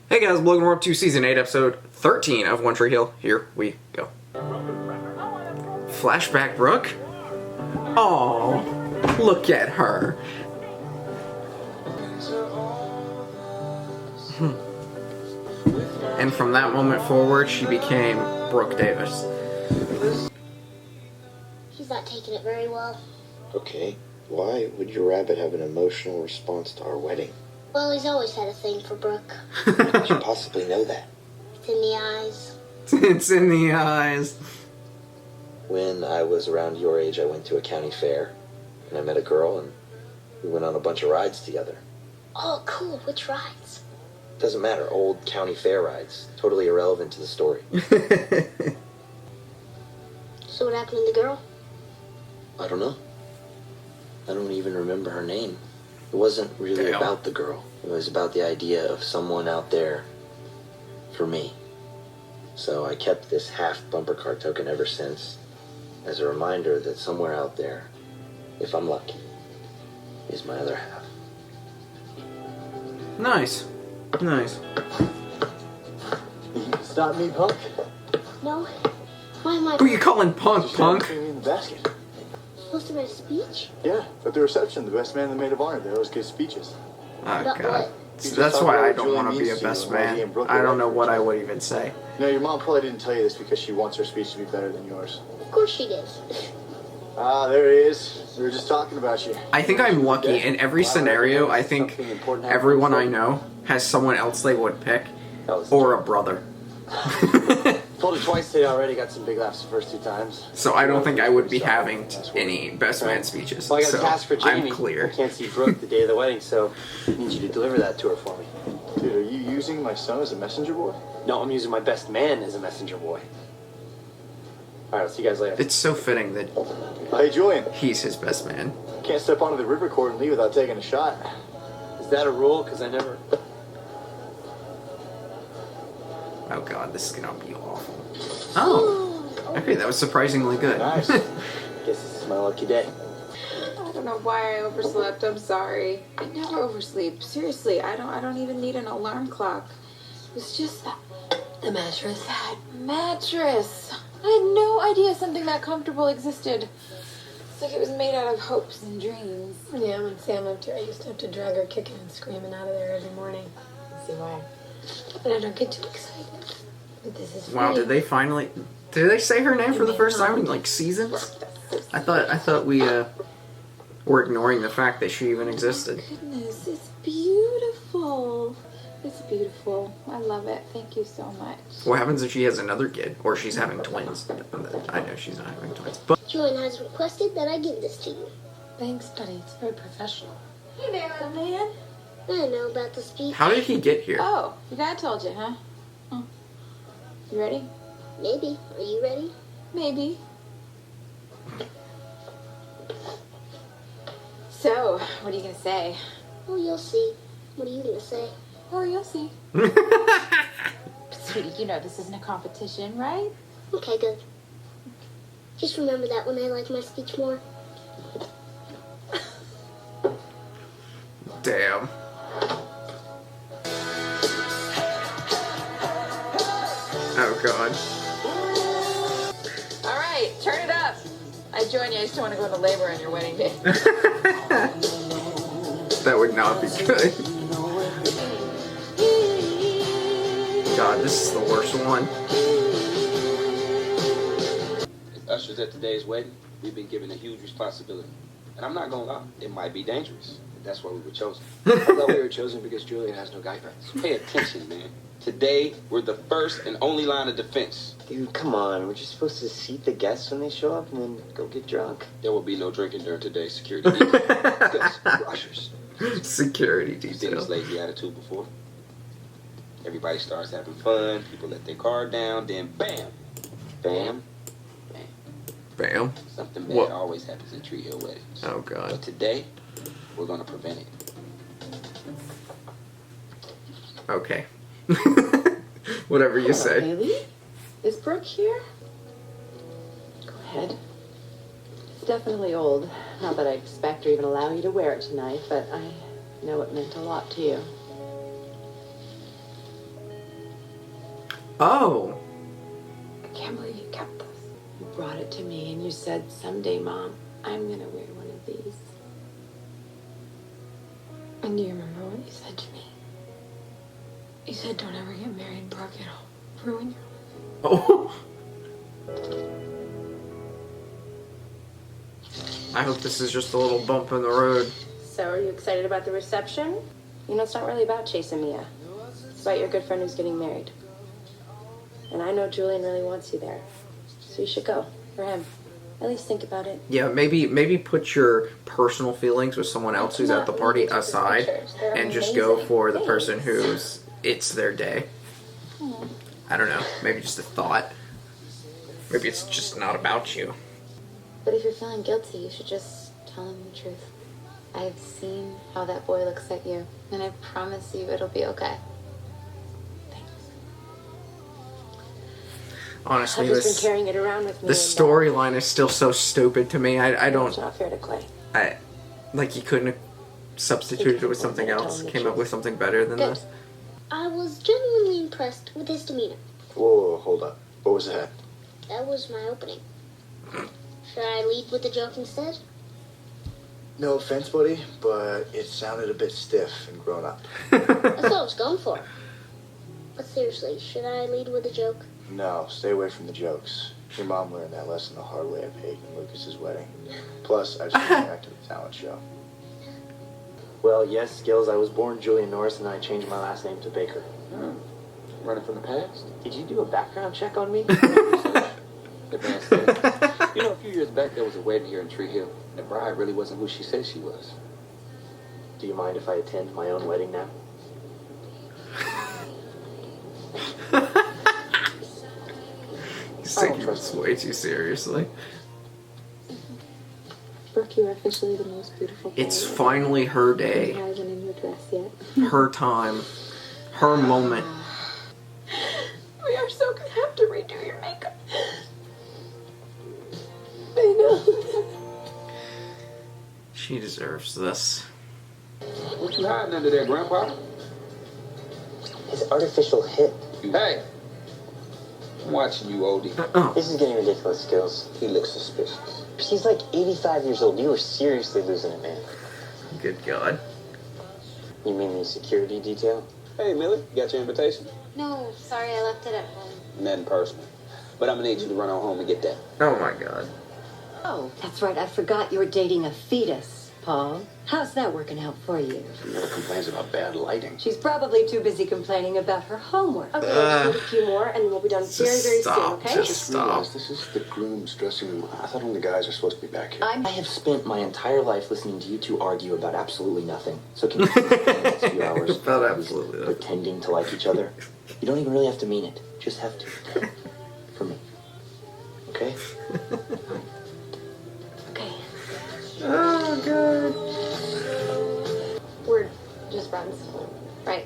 Hey guys, welcome up to Season 8, Episode 13 of One Tree Hill. Here we go. Flashback Brooke? Oh, look at her. And from that moment forward, she became Brooke Davis. She's not taking it very well. Okay, why would your rabbit have an emotional response to our wedding? Well, he's always had a thing for Brooke. How could you possibly know that? It's in the eyes. It's in the eyes. When I was around your age, I went to a county fair, and I met a girl, and we went on a bunch of rides together. Oh, cool. Which rides? Doesn't matter, old county fair rides. Totally irrelevant to the story. So what happened to the girl? I don't know. I don't even remember her name. It wasn't really Damn. about the girl. It was about the idea of someone out there for me. So I kept this half bumper car token ever since as a reminder that somewhere out there, if I'm lucky, is my other half. Nice. Nice. Stop me, punk. No. Why am I Who you calling punk, Just punk? me in the basket. supposed to make a speech? Yeah, at the reception, the best man in the maid of honor. They always give speeches. Oh About god. what? So that's why I don't want to be a best man. I don't know what I would. would even say. No, your mom probably didn't tell you this because she wants her speech to be better than yours. Of course she did. Ah, there he is. We were just talking about you. I think I'm lucky. In every scenario, I think everyone I know has someone else they would pick. Or a brother. Told her twice today already, got some big laughs the first 2 times. So I don't think I would be having any best man speeches. Well, I got So a task for Jamie. I'm clear. I can't see Brooke the day of the wedding, so I need you to deliver that to her for me. Dude, are you using my son as a messenger boy? No, I'm using my best man as a messenger boy. Alright, I'll see you guys later. It's so fitting that Hey, Julian. he's his best man. Can't step onto the river court and leave without taking a shot. Is that a rule? Because I never... Oh god, this is gonna be awful. Oh! Okay, that was surprisingly good. Nice. Guess this is my lucky day. I don't know why I overslept. I'm sorry. I never oversleep. Seriously, I don't even need an alarm clock. It's just The mattress. that mattress. I had no idea something that comfortable existed. It's like it was made out of hopes and dreams. Yeah, when Sam lived here, I used to have to drag her kicking and screaming out of there every morning. See why? But I don't get too excited. But this is Wow, free. did they finally... Did they say her name for the first time in, like, seasons? I thought we, were ignoring the fact that she even existed. Goodness, it's beautiful. It's beautiful. I love it. Thank you so much. What happens if she has another kid? Or she's having twins? I know she's not having twins. But Julian has requested that I give this to you. Thanks, buddy. It's very professional. Hey there, little man. I know about the speech. how did he get here? Oh, your dad told you, huh? You ready? Maybe. Are you ready? Maybe. So, what are you gonna say? Oh, you'll see. What are you gonna say? Oh, you'll see. Sweetie, you know this isn't a competition, right? Okay, good. Just remember that when I like my speech more. Damn. Oh god. All right, turn it up. I join you. I just don't want to go into labor on your wedding day. That would not be good. God, this is the worst one. As ushers at today's wedding, we've been given a huge responsibility. And I'm not gonna lie, it might be dangerous. But that's why we were chosen. I thought we were chosen because Julian has no guy friends. Pay attention, man. Today, we're the first and only line of defense. Dude, come on. We're just supposed to seat the guests when they show up and then go get drunk. There will be no drinking during today's security detail. Because we're ushers. Security You've seen detail. this lazy attitude before. Everybody starts having fun, people let their card down, then bam, Bam. Bam. something bad What? always happens at Tree Hill weddings. Oh But god. today, we're gonna prevent it. Okay. Whatever you say. Really? Is Brooke here? Go ahead. It's definitely old. Not that I expect or even allow you to wear it tonight, but I know it meant a lot to you. Oh. I can't believe you kept this. You brought it to me and you said, someday, Mom, I'm gonna wear one of these. And do you remember what you said to me? You said, don't ever get married, Brooke. It'll ruin your life. Oh. I hope this is just a little bump in the road. So, are you excited about the reception? You know, it's not really about chasing Mia. It's about your good friend who's getting married. And I know Julian really wants you there. So you should go. For him. At least think about it. Yeah, maybe put your personal feelings with someone else who's at the party aside and just go for the person who's it's their day. I don't know. Maybe just a thought. Maybe it's just not about you. But if you're feeling guilty, you should just tell him the truth. I've seen how that boy looks at you, and I promise you it'll be okay. Honestly, I've just been carrying it around with me. the storyline is still so stupid to me. I don't. It's not fair to Clay. Like you couldn't have substituted it with something else. Came up with something better than Good. this. I was genuinely impressed with his demeanor. Whoa, hold up. What was that? That was my opening. Should I lead with a joke instead? No offense, buddy, but it sounded a bit stiff and grown up. That's what I was going for. But seriously, should I lead with a joke? No, stay away from the jokes. Your mom learned that lesson the hard way at Peyton and Lucas's wedding. Plus, I've seen you act at the talent show. Well, yes, Skills. I was born Julian Norris, and I changed my last name to Baker. Running from the past? Did you do a background check on me? Advanced study. You know, a few years back, there was a wedding here in Tree Hill. The bride really wasn't who she said she was. Do you mind if I attend my own wedding now? He's taking this way too seriously. Brooke, you are officially the most beautiful. It's finally her day. I haven't in your dress yet. Her time. Her moment. We are so gonna have to redo your makeup. I know. She deserves this. What you hiding under there, Grandpa? His artificial hip. Hey! I'm watching you, oldie. This is getting ridiculous, Skills. He looks suspicious. She's like 85 years old. You were seriously losing it, man. Good God. You mean the security detail? Hey, Millie, you got your invitation? No, sorry, I left it at home. Nothing personal. But I'm gonna need you to run on home and get that. Oh my God. Oh, that's right. I forgot you're dating a fetus, Paul. How's that working out for you? She never complains about bad lighting. She's probably too busy complaining about her homework. Okay, let's do a few more, and then we'll be done very, very soon, okay? Just stop. This is the groom's dressing room. I thought only guys are supposed to be back here. I have spent my entire life listening to you two argue about absolutely nothing. So can you spend the next few hours About absolutely nothing. pretending to like each other? You don't even really have to mean it. Just have to. For me. Okay? Okay. Oh God. We're just friends. Right.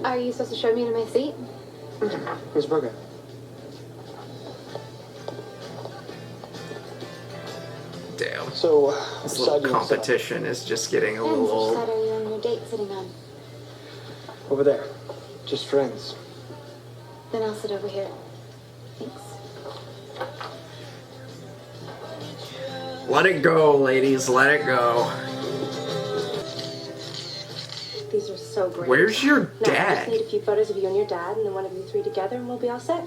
Are you supposed to show me to my seat? Where's Burger? Damn. So, This little competition is just getting a And little which old. side are you on your date sitting on? over there. Just friends. Then I'll sit over here. Thanks. Let it go, ladies. Let it go. These are so great. Where's your Now, I just dad? need a few photos of you and your dad, and then one of you three together, and we'll be all set.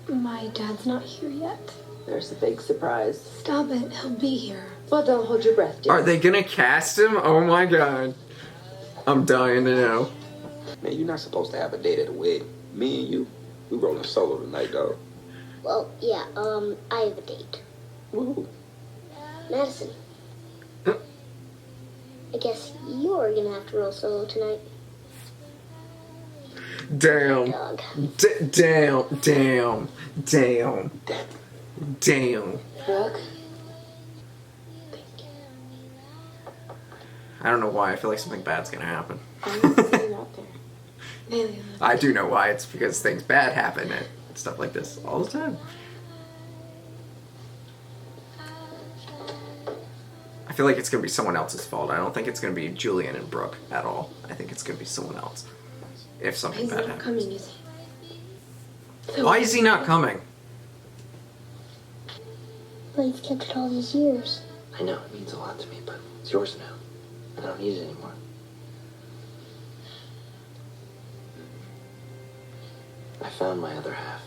My dad's not here yet. There's a big surprise. Stop it. He'll be here. Well, don't hold your breath, dear. Are they gonna cast him? Oh my God. I'm dying to know. Man, you're not supposed to have a date at a wedding. Me and you, we rolling solo tonight, dog. Well, yeah, I have a date. Woo. Madison. I guess you're gonna have to roll solo tonight. Damn. Dog. Damn. Damn. Brooke? I don't know why. I feel like something bad's gonna happen. I'm gonna see you out there. I do know why. It's because things bad happen and stuff like this all the time. I feel like it's gonna be someone else's fault. I don't think it's gonna be Julian and Brooke at all. I think it's gonna be someone else. if something He's bad not happens. coming, is he? Why is he not coming? But you've kept it all these years. I know, it means a lot to me, but it's yours now. And I don't need it anymore. I found my other half.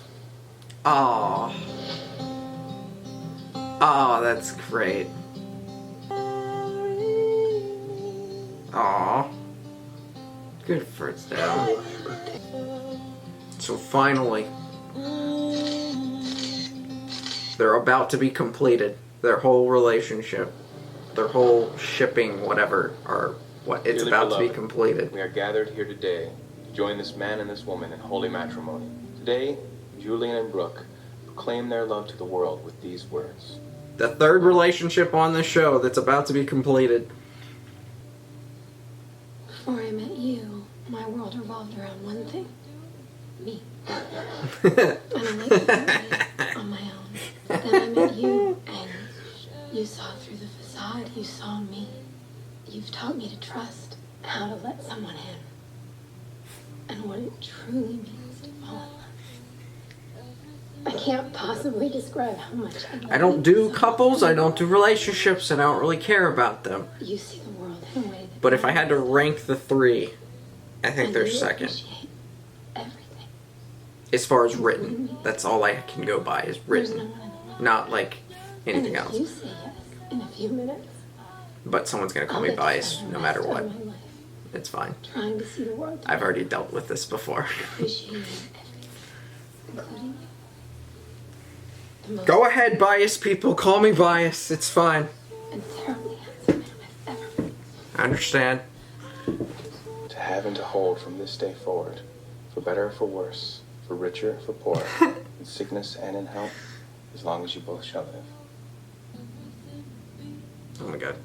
Oh. Oh, that's great. Aw. Good for its dad. So finally, they're about to be completed. Their whole relationship, their whole shipping, whatever, or what, it's Dearly about to be beloved, completed. We are gathered here today to join this man and this woman in holy matrimony. Today, Julian and Brooke proclaim their love to the world with these words. The third relationship on the show that's about to be completed. Before I met you, my world revolved around one thing. Me. And I liked it that way on my own. But then I met you, and you saw through the facade. You saw me. You've taught me to trust how to let someone in. And what it truly means to fall in love. I can't possibly describe how much I don't do couples, I don't do relationships, and I don't really care about them. You see the world in a way that But if I had to rank the three, I think they're you second. appreciate everything. As far as written. That's all I can go by is There's written. no one in the world. Not like anything And if else. you say yes in a few minutes, But someone's gonna call I'll me get to biased spend no the matter rest what. of my life It's fine. trying to see the world. I've already dealt with this before. Appreciating everything, including you. The most Go ahead, biased people. Call me biased. It's fine. and terribly handsome man I've ever met. I understand. To have and to hold from this day forward, for better or for worse, for richer, for poorer, in sickness and in health, as long as you both shall live. Oh my god.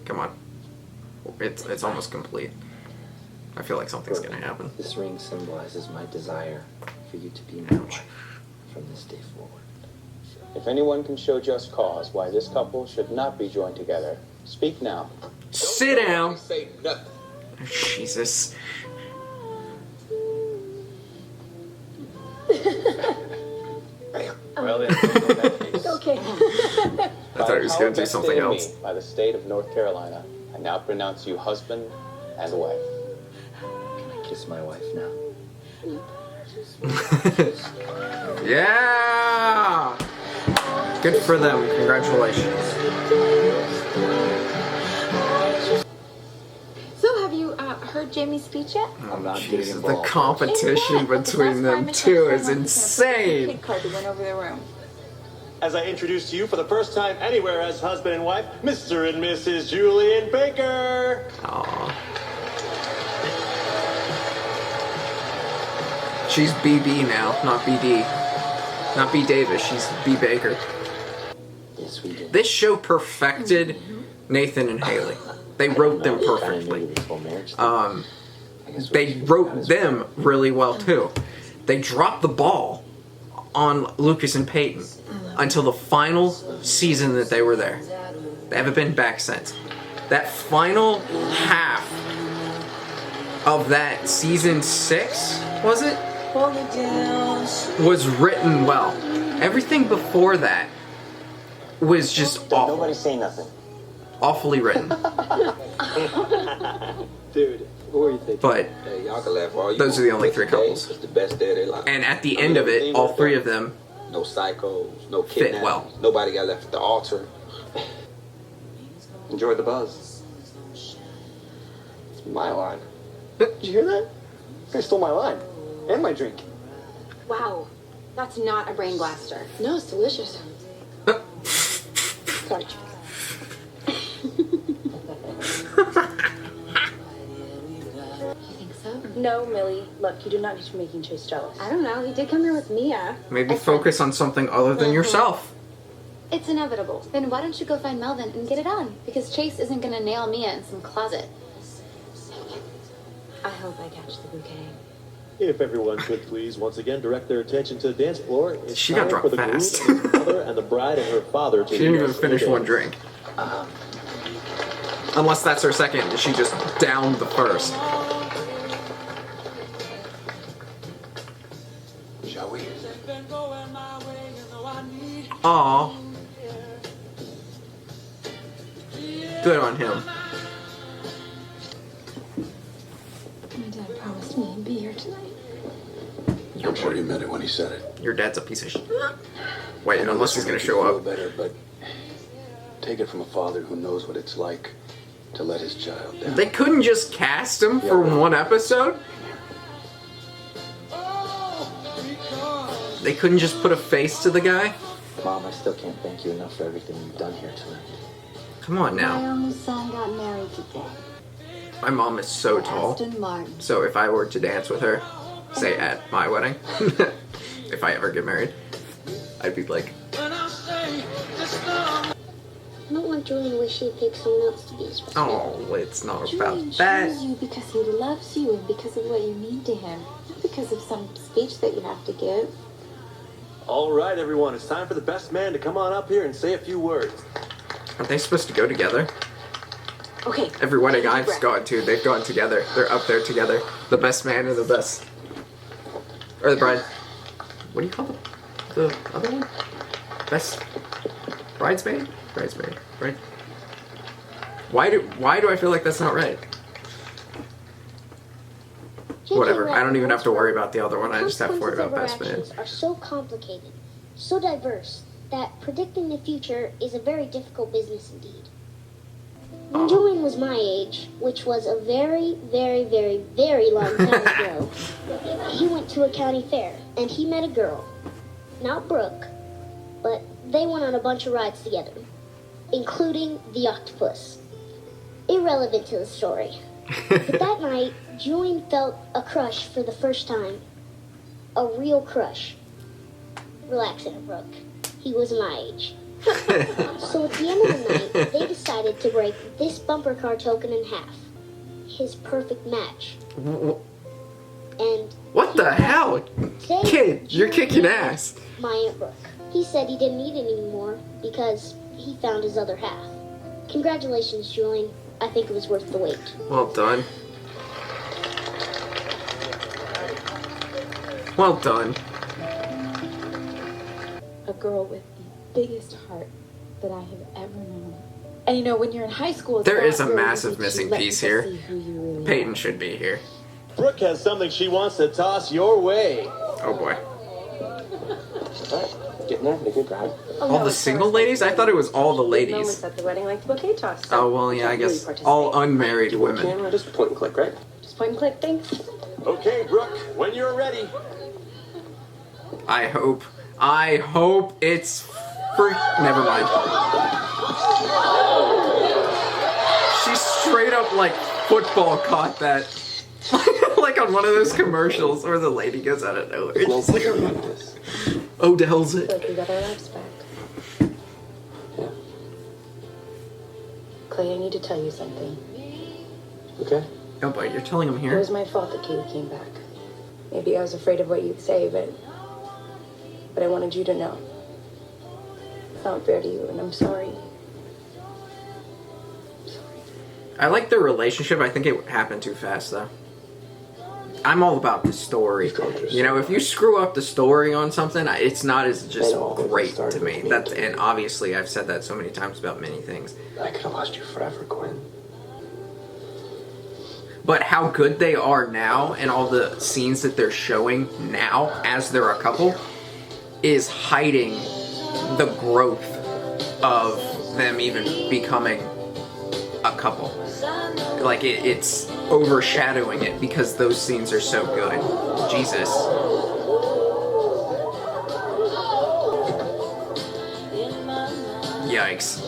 Come on. It's almost complete. I feel like something's gonna happen. This ring symbolizes my desire for you to be my wife from this day forward. If anyone can show just cause why this couple should not be joined together, speak now. Sit down. Say nothing. Jesus. Well, in that case, Okay. I thought he was gonna do something else. By the state of North Carolina, I now pronounce you husband and wife. Can I kiss my wife now? Yeah! Good for them. Congratulations. So, have you heard Jamie's speech yet? I'm not Jesus, getting the involved. competition between them two is insane. Kid card to win over the room. As I introduce to you for the first time anywhere as husband and wife, Mr. and Mrs. Julian Baker. Aww. She's BB now, not BD. Not B Davis, she's B Baker. Yes, we did. This show perfected Nathan and Haley. They wrote them perfectly. This whole marriage thing. I guess we They should wrote count as them really well too. They dropped the ball on Lucas and Peyton until the final season that they were there. They haven't been back since. That final half of that season 6, was it? Was written well. Everything before that was just awful. Nobody say nothing. Awfully written. Dude, what were you thinking? But Hey, y'all can laugh all you those are the only want. 3 Today couples. is the best day of their life. And at the end of it, all 3 of them No psychos, no fit kidnappings. well. Nobody got left at the altar. Enjoy the buzz. It's my line. Did you hear that? They stole my line. And my drink. Wow, that's not a brain blaster. No, it's delicious. Sorry. You think so? No, Millie. Look, you do not need to be making Chase jealous. I don't know. He did come here with Mia. Maybe focus on something other than yourself. It's inevitable. Then why don't you go find Melvin and get it on? Because Chase isn't gonna nail Mia in some closet. I hope I catch the bouquet. If everyone could please once again direct their attention to the dance floor. It's She got time drunk for the fast. groom and his mother and the bride and her father to She didn't lead even us in the finish one dance. drink. Unless that's her second. She just downed the first. Aw. Good on him. My dad promised me he'd be here tonight. I'm sure he meant it when he said it. Your dad's a piece of shit. Wait, unless he's gonna show up. Better, but take it from a father who knows what it's like to let his child down. They couldn't just cast him for one episode? They couldn't just put a face to the guy? Mom, I still can't thank you enough for everything you've done here tonight. Come on now. My only son got married today. My mom is so tall. Aston Martin. So if I were to dance with her, say at my wedding, if I ever get married, I'd be like, I don't want Julian to wish he had picked someone else to be his best man. oh, it's not Julian about that. chose you because he loves you and because of what you mean to him, not because of some speech that you have to give. All right, everyone, it's time for the best man to come on up here and say a few words. Aren't they supposed to go together? Okay. Every wedding I've gone to, they've gone together. They're up there together. The best man and the best... Or the bride. What do you call the other one? Best... Bridesmaid? Bridesmaid. Right? Why do I feel like that's not right? Whatever. I don't even have to worry about the other one. I just have to worry about best man. Are so complicated, so diverse, that predicting the future is a very difficult business indeed. When Julian was my age, which was a very, very, very, very long time ago, he went to a county fair, and he met a girl. Not Brooke, but they went on a bunch of rides together, including the octopus. Irrelevant to the story. But that night, Julian felt a crush for the first time. A real crush. Relax there, Brooke. He was my age. So at the end of the night, they decided to break this bumper car token in half. His perfect match. And what the hell? Kid, you're kicking ass. My Aunt Brooke. He said he didn't need it anymore because he found his other half. Congratulations, Julian. I think it was worth the wait. Well done. Well done. A girl with the biggest heart that I have ever known. And you know, when you're in high school, There is a massive missing piece here. Peyton should be here. Brooke has something she wants to toss your way. Oh boy. Alright, get in there, make a grab. All the single ladies? I thought it was all the ladies. Moments at the wedding, like the bouquet toss. Oh, well, yeah, I guess all unmarried women. Camera, just point and click, right? Just point and click, thanks. Okay, Brooke, when you're ready. I hope it's free. Never mind. She straight up, like, football caught that. Like on one of those commercials where the lady goes out of nowhere. It's like, Odell's it. Like we got our lives back. Yeah. Clay, I need to tell you something. Okay. Oh boy, you're telling him It here? was my fault that Katie came back. Maybe I was afraid of what you'd say, but I wanted you to know. It's not fair to you, and I'm sorry. I like their relationship. I think it happened too fast, though. I'm all about the story. You know, if you screw up the story on something, it's not as just great to me. And obviously, I've said that so many times about many things. I could have lost you forever, Gwen. But how good they are now, and all the scenes that they're showing now as they're a couple, is hiding the growth of them even becoming a couple. Like, it's overshadowing it because those scenes are so good. Jesus. Yikes.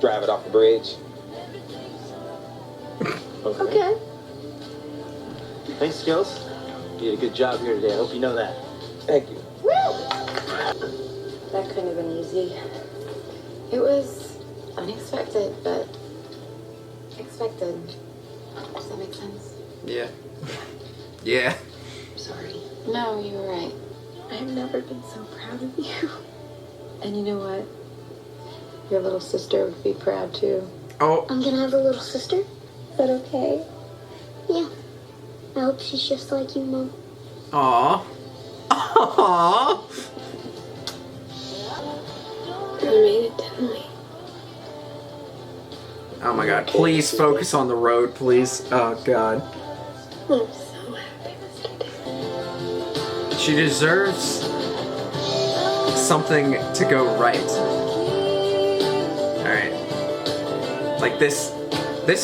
Drive it off the bridge. Okay. Thanks, Skills. You did a good job here today. I hope you know that. Thank you. That couldn't have been easy. It was unexpected, but expected. Does that make sense? Yeah. Yeah. I'm sorry. No, you were right. I've never been so proud of you. And you know what? Your little sister would be proud too. Oh. I'm gonna have a little sister. Is that okay? Yeah. I hope she's just like you, Mom. Aww. Aww. We made it, didn't we? Oh my god, please focus on the road, please. Oh god. I'm so happy, Mr. She deserves something to go right. Alright. Like this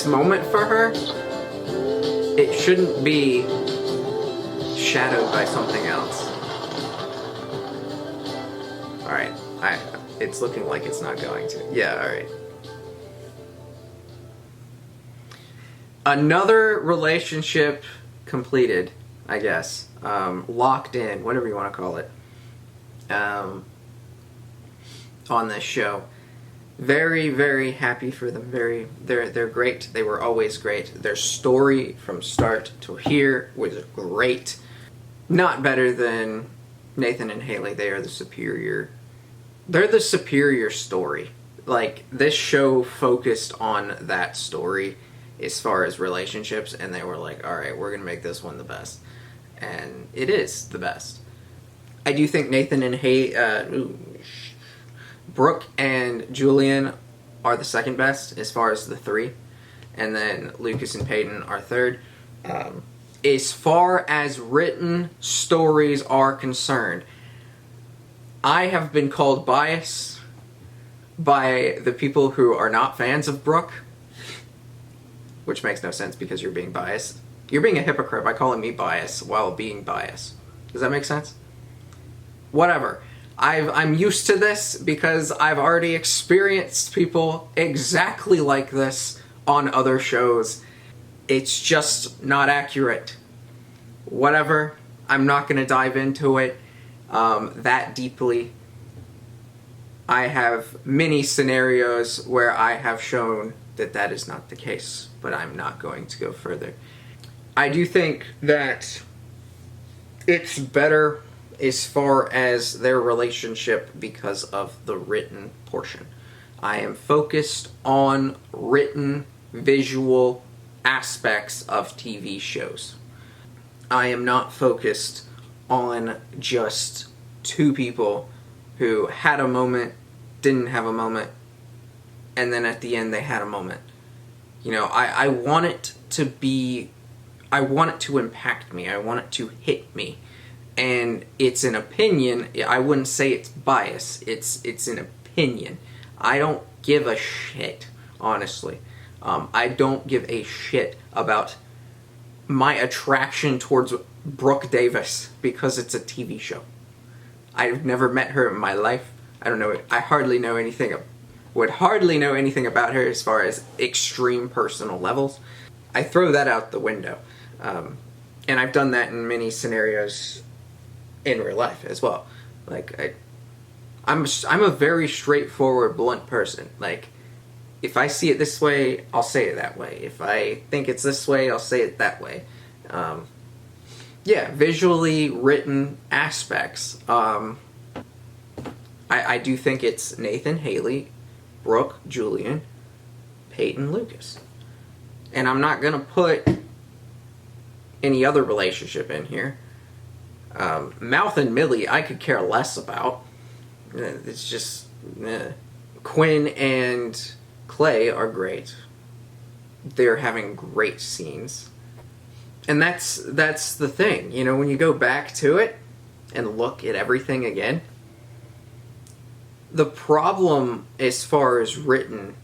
moment for her, it shouldn't be shadowed by something else. Alright. It's looking like it's not going to. Yeah, alright. Another relationship completed, I guess. Locked in, whatever you want to call it. On this show. Very, very happy for them. They're great. They were always great. Their story from start to here was great. Not better than Nathan and Haley. They are the superior. They're the superior story. Like, this show focused on that story as far as relationships, and they were like, alright, we're gonna make this one the best. And it is the best. I do think Nathan and Brooke and Julian are the second best as far as the three. And then Lucas and Peyton are third. As far as written stories are concerned, I have been called biased by the people who are not fans of Brooke. Which makes no sense because you're being biased. You're being a hypocrite by calling me biased while being biased. Does that make sense? Whatever. I'm used to this because I've already experienced people exactly like this on other shows. It's just not accurate. Whatever. I'm not going to dive into it that deeply. I have many scenarios where I have shown that that is not the case, but I'm not going to go further. I do think that it's better as far as their relationship because of the written portion. I am focused on written, visual aspects of TV shows. I am not focused on just two people who had a moment, didn't have a moment, and then at the end they had a moment. You know, I want it to be, I want it to impact me. I want it to hit me. And it's an opinion. I wouldn't say it's bias. It's an opinion. I don't give a shit, honestly. I don't give a shit about my attraction towards Brooke Davis because it's a TV show. I've never met her in my life. I don't know. I hardly know anything. Would hardly know anything about her as far as extreme personal levels. I throw that out the window. And I've done that in many scenarios in real life as well. Like, I'm a very straightforward, blunt person. Like, if I see it this way, I'll say it that way. If I think it's this way, I'll say it that way. Yeah, visually written aspects. I do think it's Nathan, Haley, Brooke, Julian, Peyton, Lucas. And I'm not going to put any other relationship in here. Mouth and Millie, I could care less about. It's just... Quinn and Clay are great. They're having great scenes. And that's the thing. You know, when you go back to it and look at everything again, the problem as far as written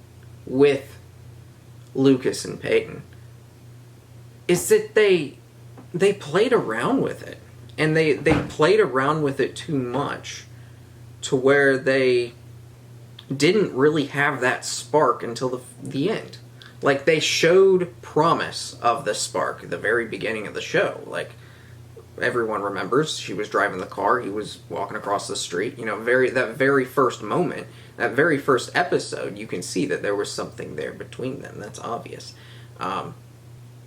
with Lucas and Peyton is that they played around with it. And they played around with it too much to where they didn't really have that spark until the end. Like, they showed promise of the spark at the very beginning of the show. Like, everyone remembers, she was driving the car, he was walking across the street. You know, that very first moment, that very first episode, you can see that there was something there between them. That's obvious.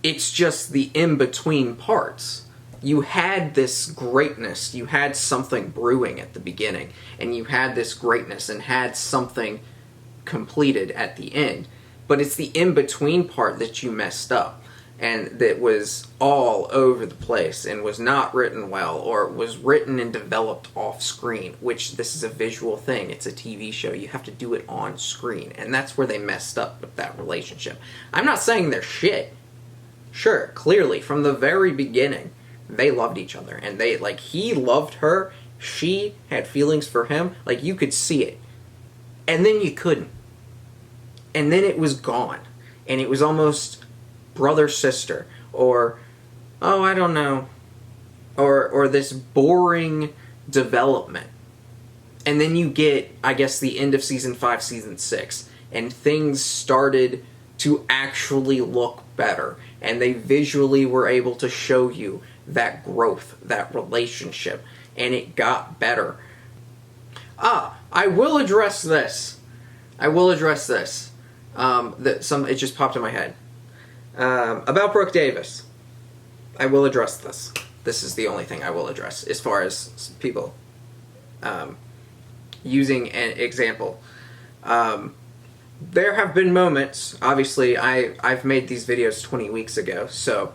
It's just the in-between parts. You had this greatness, you had something brewing at the beginning, and you had this greatness and had something completed at the end. But it's the in-between part that you messed up. and that was all over the place and was not written well, or was written and developed off screen, which this is a visual thing. It's a TV show. You have to do it on screen, and that's where they messed up with that relationship. I'm not saying they're shit. Sure, clearly, from the very beginning, they loved each other, and they, like, he loved her, she had feelings for him, like, you could see it. And then you couldn't. And then it was gone. And it was almost brother-sister, or, oh, I don't know, or this boring development. And then you get, I guess, the end of Season 5, Season 6, and things started to actually look better, and they visually were able to show you that growth, that relationship, and it got better. I will address this. It just popped in my head. About Brooke Davis. I will address this. This is the only thing I will address as far as people using an example. There have been moments, obviously I've made these videos 20 weeks ago, so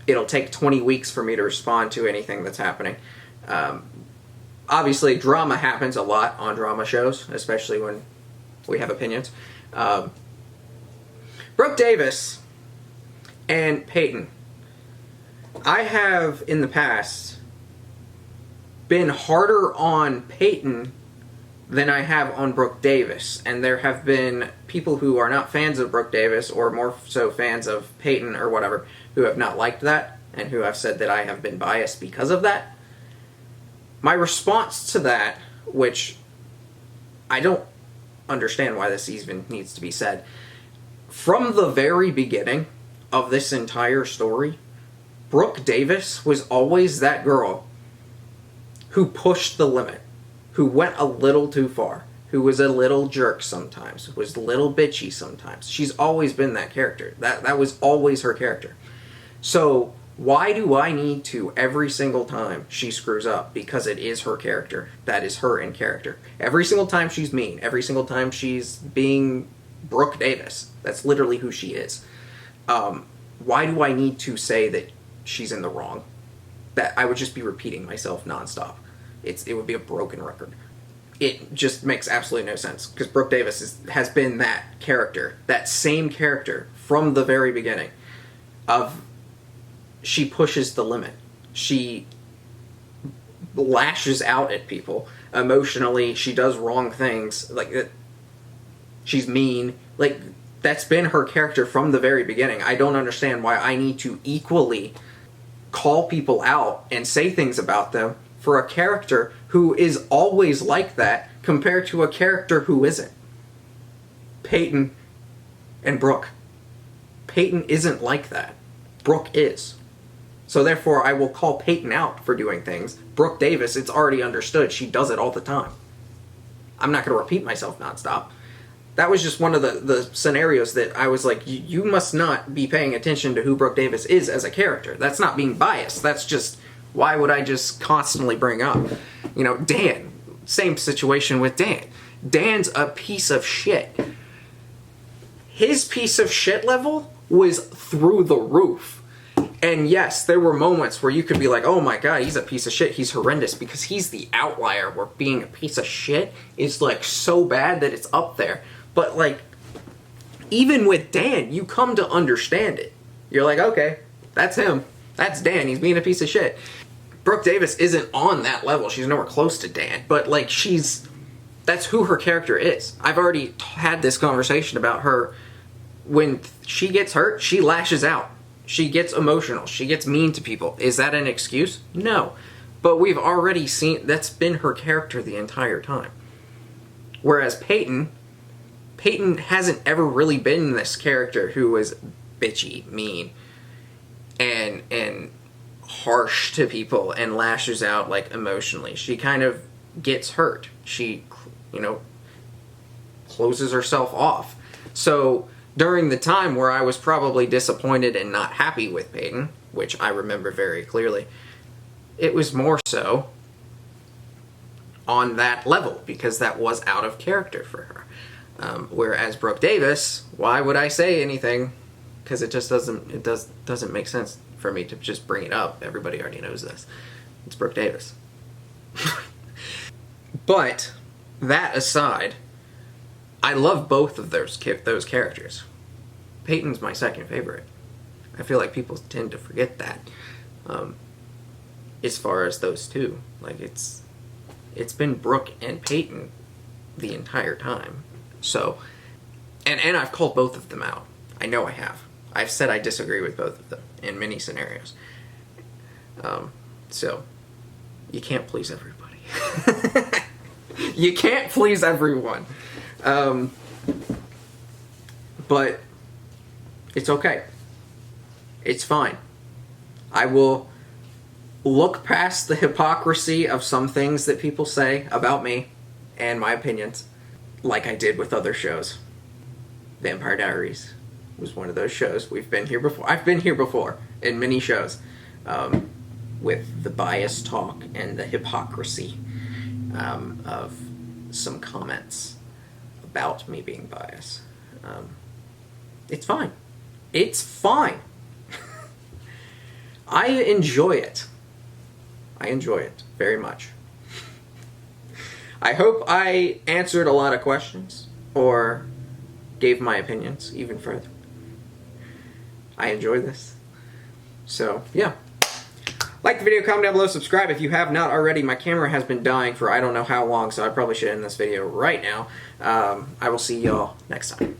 it'll take 20 weeks for me to respond to anything that's happening. Obviously drama happens a lot on drama shows, especially when we have opinions. Brooke Davis and Peyton. I have, in the past, been harder on Peyton than I have on Brooke Davis. And there have been people who are not fans of Brooke Davis, or more so fans of Peyton or whatever, who have not liked that, and who have said that I have been biased because of that. My response to that, which I don't understand why this even needs to be said, from the very beginning of this entire story, Brooke Davis was always that girl who pushed the limit, who went a little too far, who was a little jerk sometimes, was a little bitchy sometimes. She's always been that character. That was always her character. So why do I need to, every single time she screws up, because it is her character, that is her in character. Every single time she's mean, every single time she's being Brooke Davis, that's literally who she is. Why do I need to say that she's in the wrong? That I would just be repeating myself nonstop. It would be a broken record. It just makes absolutely no sense, because Brooke Davis has been that character, that same character from the very beginning. She pushes the limit. She lashes out at people emotionally. She does wrong things. Like, she's mean. Like, that's been her character from the very beginning. I don't understand why I need to equally call people out and say things about them for a character who is always like that compared to a character who isn't. Peyton and Brooke. Peyton isn't like that. Brooke is. So therefore, I will call Peyton out for doing things. Brooke Davis, it's already understood. She does it all the time. I'm not going to repeat myself nonstop. That was just one of the scenarios that I was like, you must not be paying attention to who Brooke Davis is as a character. That's not being biased. That's just, why would I just constantly bring up? You know, Dan. Same situation with Dan. Dan's a piece of shit. His piece of shit level was through the roof. And yes, there were moments where you could be like, oh my god, he's a piece of shit, he's horrendous, because he's the outlier where being a piece of shit is like so bad that it's up there. But like, even with Dan, you come to understand it. You're like, okay, that's him. That's Dan, he's being a piece of shit. Brooke Davis isn't on that level, she's nowhere close to Dan, but like, that's who her character is. I've already had this conversation about her. When she gets hurt, she lashes out. She gets emotional. She gets mean to people. Is that an excuse? No. But we've already seen, that's been her character the entire time. Whereas Peyton hasn't ever really been this character who was bitchy, mean, and harsh to people and lashes out like emotionally. She kind of gets hurt. She, closes herself off. So during the time where I was probably disappointed and not happy with Peyton, which I remember very clearly, it was more so on that level, because that was out of character for her. Whereas Brooke Davis, why would I say anything because it just doesn't make sense for me to just bring it up. Everybody already knows this. It's Brooke Davis. But that aside, I love both of those characters. Peyton's my second favorite. I feel like people tend to forget that. As far as those two, like it's been Brooke and Peyton the entire time. So, and I've called both of them out. I know I have. I've said I disagree with both of them in many scenarios. So, you can't please everybody. You can't please everyone. But it's okay. It's fine. I will look past the hypocrisy of some things that people say about me and my opinions, like I did with other shows. Vampire Diaries was one of those shows. We've been here before. I've been here before in many shows with the bias talk and the hypocrisy of some comments about me being biased. It's fine. It's fine. I enjoy it. I enjoy it very much. I hope I answered a lot of questions or gave my opinions even further. I enjoy this. So, yeah. Like the video, comment down below, subscribe if you have not already. My camera has been dying for I don't know how long, so I probably should end this video right now. I will see y'all next time.